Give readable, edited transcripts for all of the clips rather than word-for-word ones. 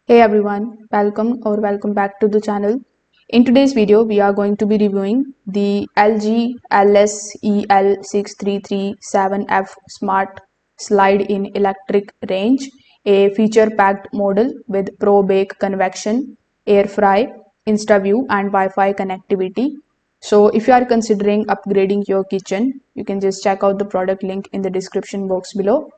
Hey everyone, welcome back to the channel. In today's video, we are going to be reviewing the LG LSEL6337F Slide-In Electric Range, a feature-packed model with Pro Bake Convection, Air Fry, InstaView and Wi-Fi connectivity. So if you are considering upgrading your kitchen, you can just check out the product link in the description box below.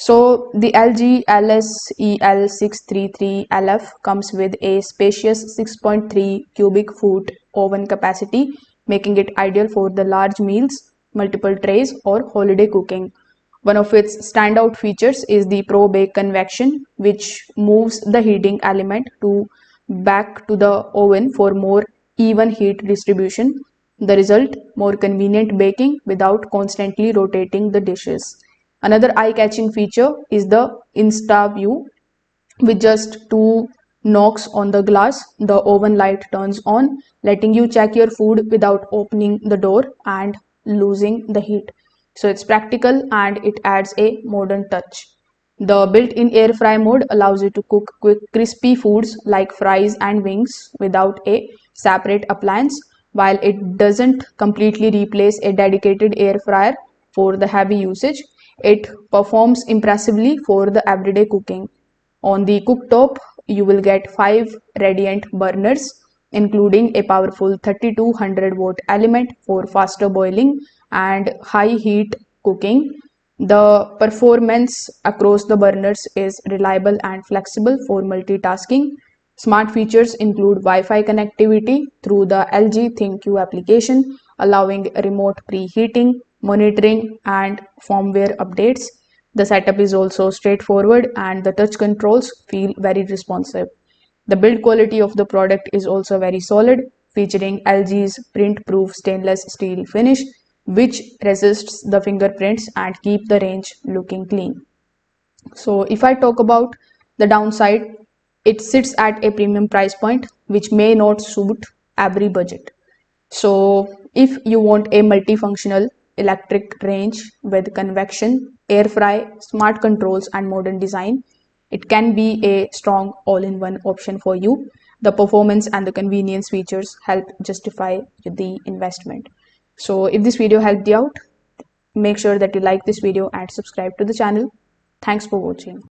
So the LG LSEL6337F comes with a spacious 6.3 cubic foot oven capacity, making it ideal for the large meals, multiple trays or holiday cooking. One of its standout features is the Pro Bake Convection, which moves the heating element back to the oven for more even heat distribution. The result, more convenient baking without constantly rotating the dishes. Another eye-catching feature is the InstaView. With just two knocks on the glass, the oven light turns on, letting you check your food without opening the door and losing the heat. So it's practical and it adds a modern touch. The built-in air fry mode allows you to cook quick, crispy foods like fries and wings without a separate appliance. While it doesn't completely replace a dedicated air fryer for the heavy usage, it performs impressively for the everyday cooking. On the cooktop, you will get 5 radiant burners, including a powerful 3200-watt element for faster boiling and high heat cooking. The performance across the burners is reliable and flexible for multitasking. Smart features include Wi-Fi connectivity through the LG ThinQ application, allowing remote preheating, monitoring, and firmware updates. The setup is also straightforward and the touch controls feel very responsive. The build quality of the product is also very solid, featuring LG's print-proof stainless steel finish, which resists the fingerprints and keep the range looking clean. So if I talk about the downside, it sits at a premium price point, which may not suit every budget. So if you want a multifunctional electric range with convection, air fry, smart controls and modern design, it can be a strong all-in-one option for you. The performance and the convenience features help justify the investment. So if this video helped you out, make sure that you like this video and subscribe to the channel. Thanks for watching.